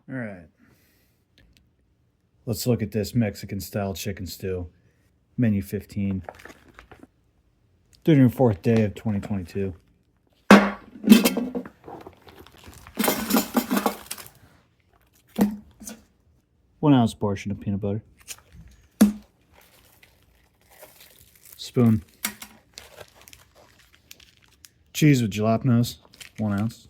All right. Let's look at this Mexican style chicken stew. Menu 15. 34th day of 2022. 1 ounce portion of peanut butter. Spoon. Cheese with jalapenos. 1 ounce.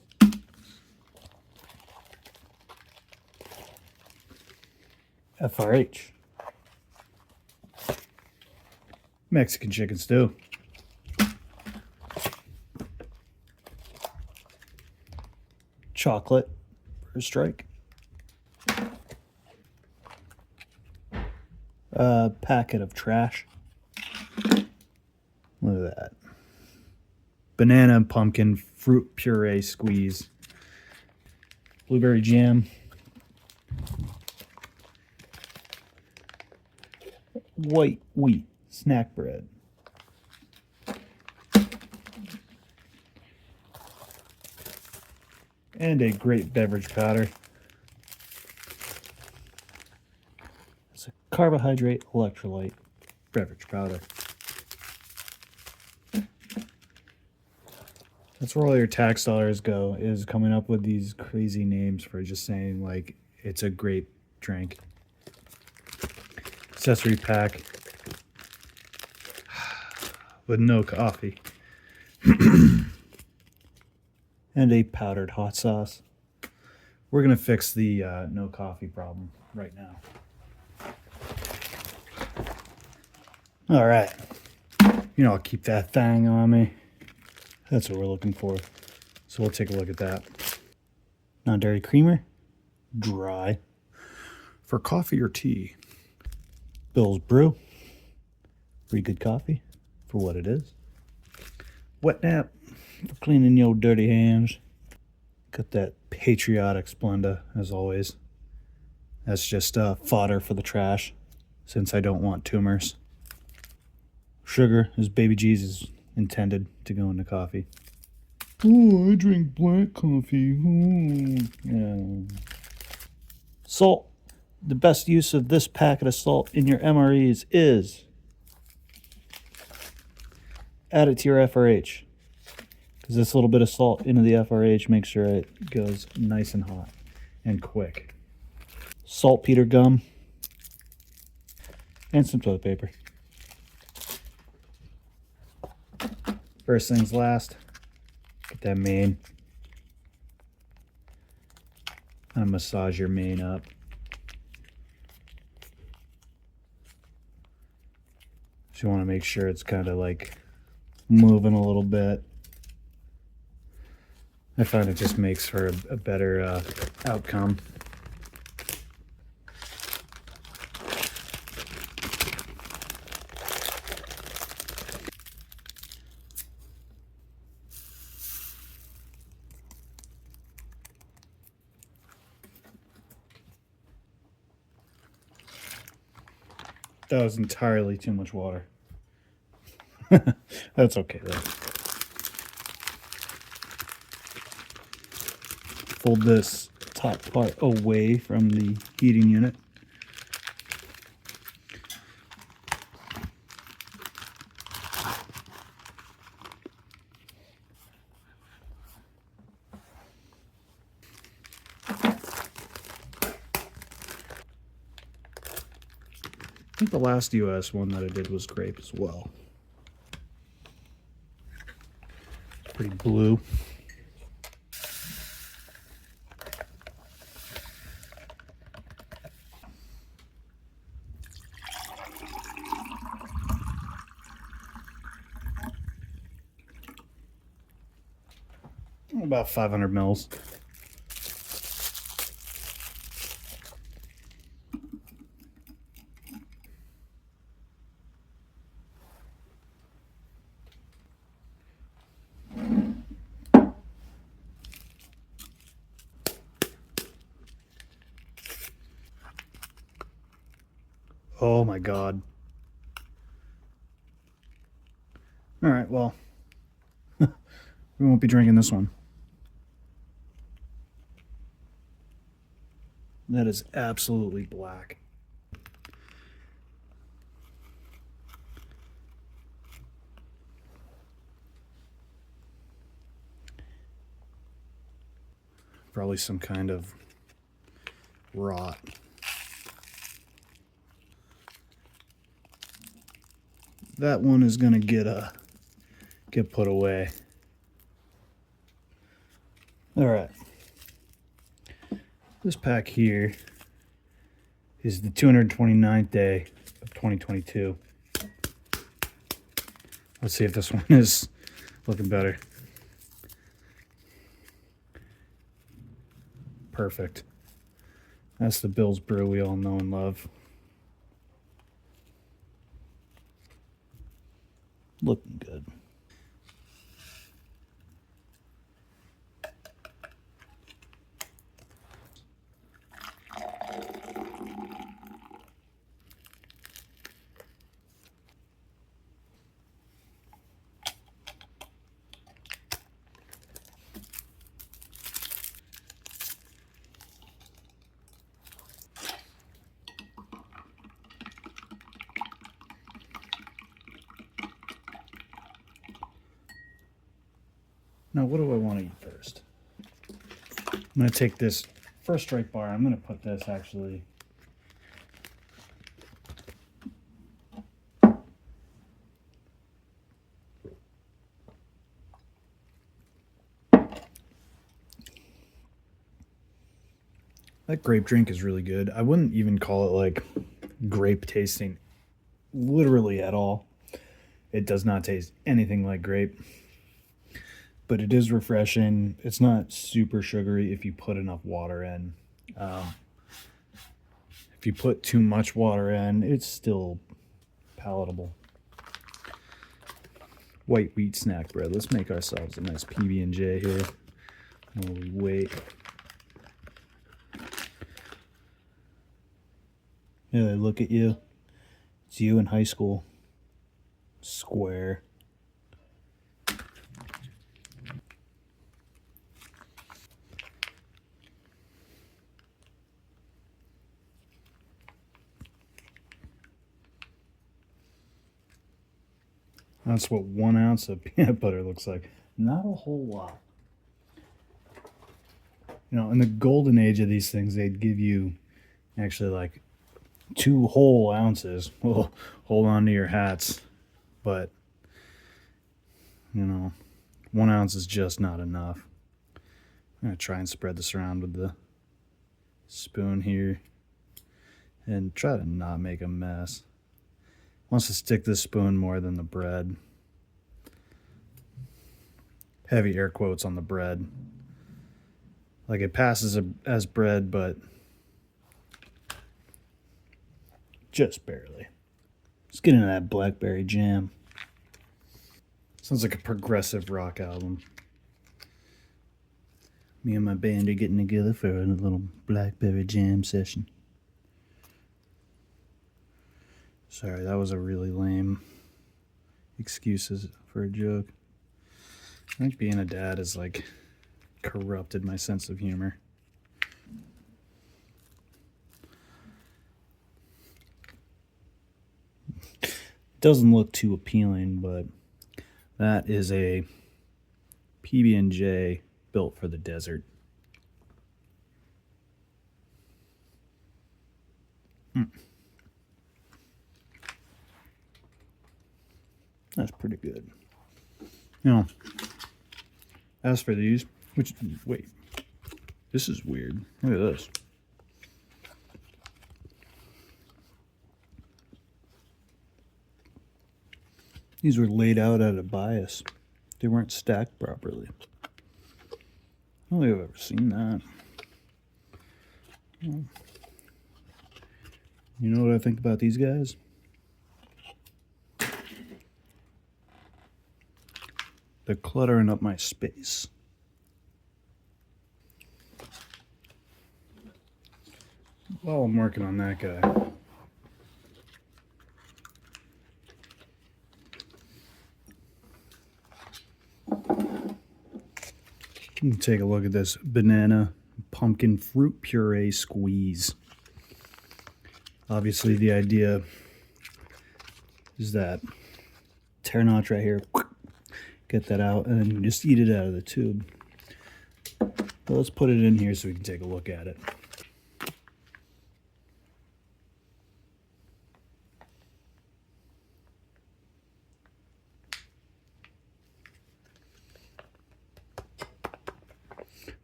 FRH. Mexican chicken stew. Chocolate for a strike. A packet of trash. Look at that. Banana and pumpkin fruit puree squeeze. Blueberry jam. White wheat snack bread. And a great beverage powder. It's a carbohydrate electrolyte beverage powder. That's where all your tax dollars go, is coming up with these crazy names for just saying, like, it's a great drink. Accessory pack with no coffee. And a powdered hot sauce. We're going to fix the no coffee problem right now. All right. You know, I'll keep that thing on me. That's what we're looking for. So we'll take a look at that. Non-dairy creamer. Dry. For coffee or tea. Bill's Brew. Pretty good coffee for what it is. Wet nap for cleaning your dirty hands. Got that patriotic Splenda, as always. That's just fodder for the trash, since I don't want tumors. Sugar is baby Jesus intended to go into coffee. Oh, I drink black coffee. Oh. Yeah. Salt. The best use of this packet of salt in your MREs is add it to your FRH. Because this little bit of salt into the FRH makes sure it goes nice and hot and quick. Saltpeter gum and some toilet paper. First things last, get that mane. Kind of massage your mane up. So you want to make sure it's kind of like moving a little bit. I find it just makes for a better outcome. That was entirely too much water. That's okay though. Fold this top part away from the heating unit. I think the last US one that I did was grape as well. Pretty blue. About 500 mils. Oh my God. All right, well, we won't be drinking this one. That is absolutely black. Probably some kind of rot. That one is gonna get put away. All right. This pack here is the 229th day of 2022. Let's see if this one is looking better. Perfect. That's the Bill's Brew we all know and love. Looking good. Now, what do I want to eat first? I'm going to take this first strike bar. I'm going to put this actually. That grape drink is really good. I wouldn't even call it like grape tasting literally at all. It does not taste anything like grape, but it is refreshing. It's not super sugary if you put enough water in. If you put too much water in, it's still palatable. White wheat snack bread. Let's make ourselves a nice PB&J here while we wait. Yeah, they look at you. It's you in high school. Square. That's what 1 ounce of peanut butter looks like. Not a whole lot. You know, in the golden age of these things, they'd give you actually like 2 whole ounces. Well, hold on to your hats. But, you know, 1 ounce is just not enough. I'm going to try and spread this around with the spoon here and try to not make a mess. Wants to stick this spoon more than the bread. Heavy air quotes on the bread. Like it passes as bread, but just barely. Let's get into that blackberry jam. Sounds like a progressive rock album. Me and my band are getting together for a little blackberry jam session. Sorry, that was a really lame excuses for a joke. I think being a dad has like corrupted my sense of humor. Doesn't look too appealing, but that is a PB&J built for the desert. That's pretty good. You know, as for these, which, wait, this is weird. Look at this. These were laid out at a bias. They weren't stacked properly. I don't think I've ever seen that. You know what I think about these guys? They're cluttering up my space. While I'm working on that guy, take a look at this banana pumpkin fruit puree squeeze. Obviously the idea is that tear notch right here, get that out, and then you just eat it out of the tube. But let's put it in here so we can take a look at it.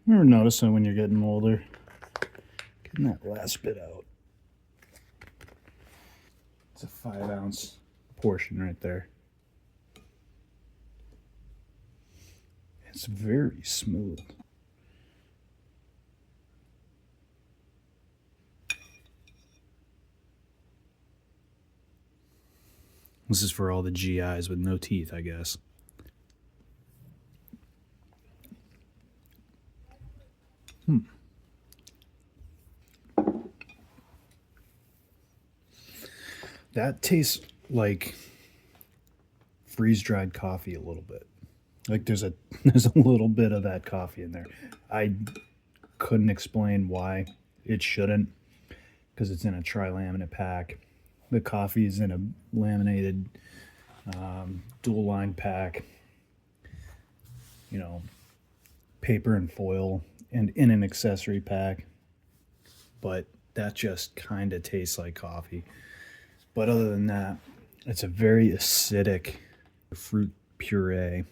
Remember noticing when you're getting older, getting that last bit out. It's a 5-ounce portion right there. It's very smooth. This is for all the GIs with no teeth, I guess. That tastes like freeze-dried coffee a little bit. Like there's a little bit of that coffee in there. I couldn't explain why it shouldn't, because it's in a tri-laminate pack. The coffee is in a laminated dual line pack, you know, paper and foil, and in an accessory pack. But that just kind of tastes like coffee. But other than that, it's a very acidic fruit puree.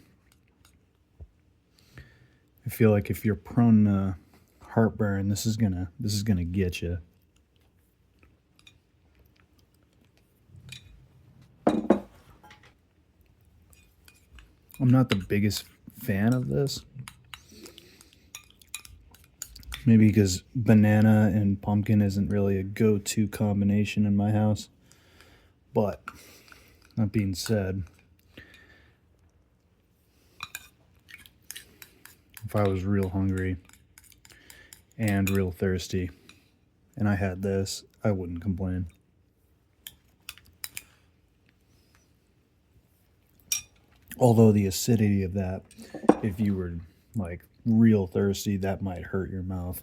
I feel like if you're prone to heartburn, this is gonna get you. I'm not the biggest fan of this. Maybe because banana and pumpkin isn't really a go-to combination in my house. But that being said, if I was real hungry and real thirsty and I had this, I wouldn't complain. Although the acidity of that, if you were like real thirsty, that might hurt your mouth.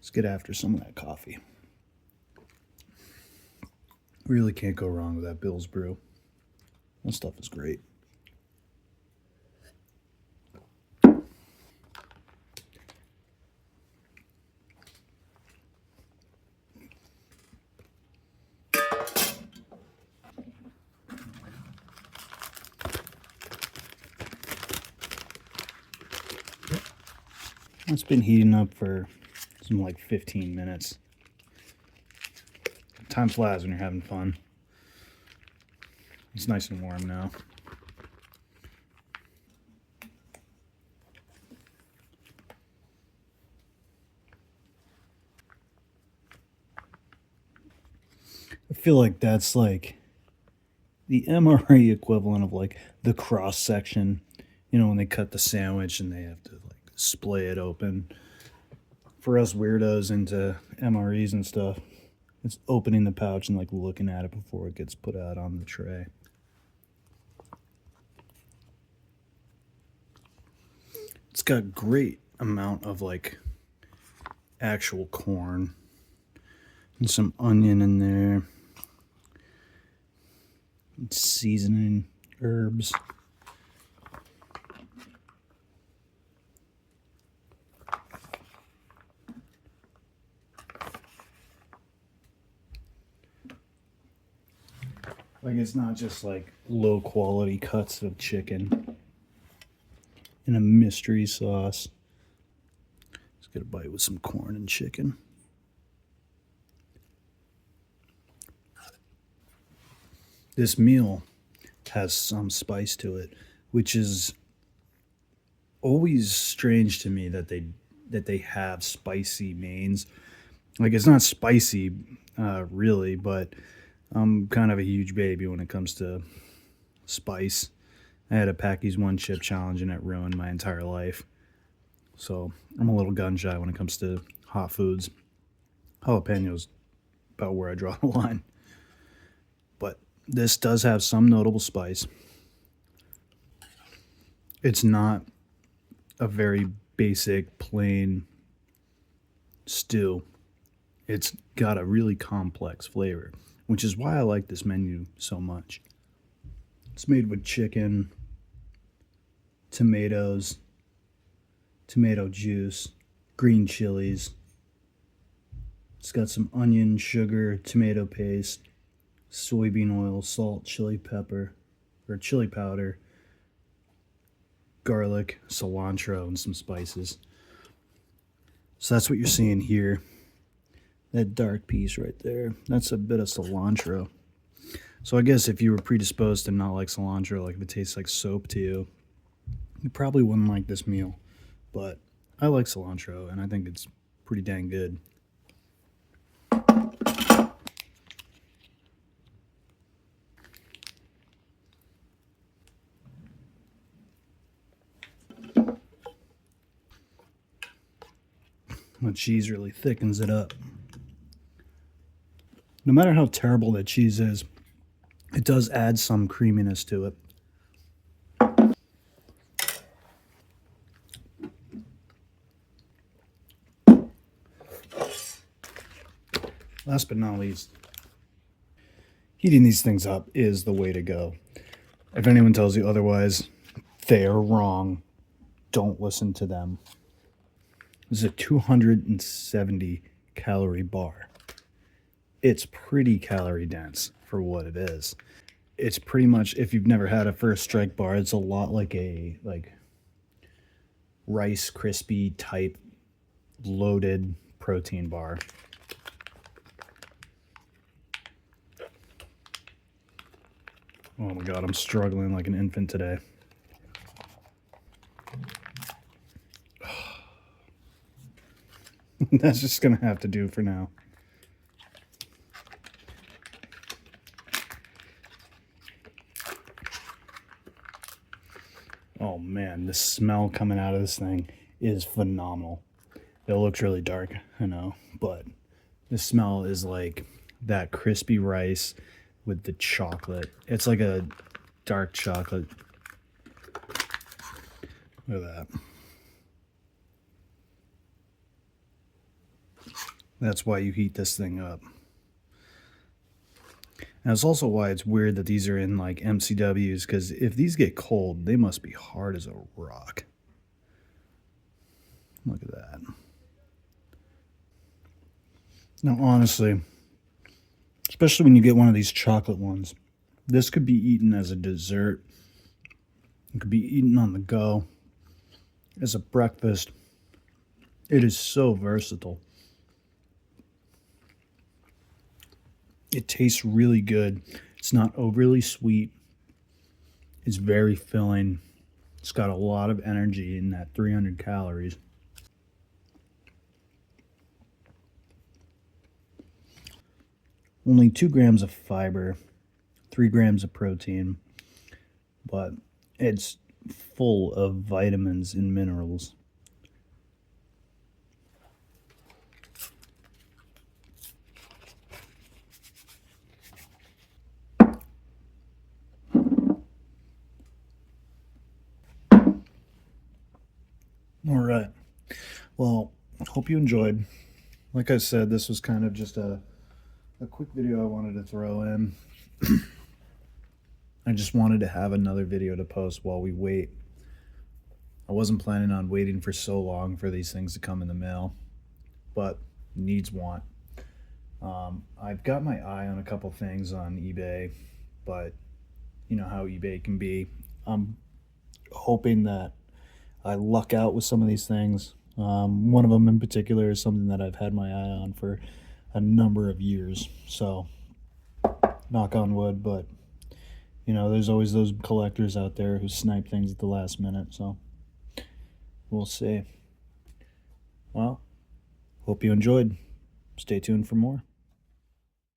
Let's get after some of that coffee. Really can't go wrong with that Bill's Brew. That stuff is great. It's been heating up for some like 15 minutes. Time flies when you're having fun. It's nice and warm now. I feel like that's like the MRE equivalent of like the cross section. You know, when they cut the sandwich and they have to like splay it open. For us weirdos into MREs and stuff, it's opening the pouch and like looking at it before it gets put out on the tray. It's got great amount of like actual corn and some onion in there, and seasoning, herbs. Like it's not just like low quality cuts of chicken in a mystery sauce. Let's get a bite with some corn and chicken. This meal has some spice to it, which is always strange to me that they have spicy mains. Like it's not spicy, really, but I'm kind of a huge baby when it comes to spice. I had a Packy's One Chip challenge and it ruined my entire life. So I'm a little gun shy when it comes to hot foods. Jalapenos about where I draw the line. But this does have some notable spice. It's not a very basic, plain stew. It's got a really complex flavor, which is why I like this menu so much. It's made with chicken, tomatoes, tomato juice, green chilies. It's got some onion, sugar, tomato paste, soybean oil, salt, chili pepper, or chili powder, garlic, cilantro, and some spices. So that's what you're seeing here. That dark piece right there, that's a bit of cilantro. So I guess if you were predisposed to not like cilantro, like if it tastes like soap to you, you probably wouldn't like this meal. But I like cilantro, and I think it's pretty dang good. The cheese really thickens it up. No matter how terrible that cheese is, it does add some creaminess to it. Last but not least, heating these things up is the way to go. If anyone tells you otherwise, they are wrong. Don't listen to them. This is a 270 calorie bar. It's pretty calorie dense for what it is. It's pretty much, if you've never had a First Strike bar, it's a lot like a Rice Krispie type loaded protein bar. Oh my god, I'm struggling like an infant today. That's just gonna have to do for now. Oh man, the smell coming out of this thing is phenomenal. It looks really dark, I know, but the smell is like that crispy rice with the chocolate. It's like a dark chocolate. Look at that. That's why you heat this thing up. And it's also why it's weird that these are in like MCWs, because if these get cold, they must be hard as a rock. Look at that. Now, honestly, especially when you get one of these chocolate ones, this could be eaten as a dessert. It could be eaten on the go, as a breakfast. It is so versatile. It tastes really good. It's not overly sweet. It's very filling. It's got a lot of energy in that 300 calories. Only 2 grams of fiber, 3 grams of protein, but it's full of vitamins and minerals. All right. Well, hope you enjoyed. Like I said, this was kind of just a quick video I wanted to throw in. I just wanted to have another video to post while we wait. I wasn't planning on waiting for so long for these things to come in the mail, but needs want. I've got my eye on a couple things on eBay, but you know how eBay can be. I'm hoping that I luck out with some of these things. One of them in particular is something that I've had my eye on for a number of years. So, knock on wood, but you know, there's always those collectors out there who snipe things at the last minute. So, we'll see. Well, hope you enjoyed. Stay tuned for more.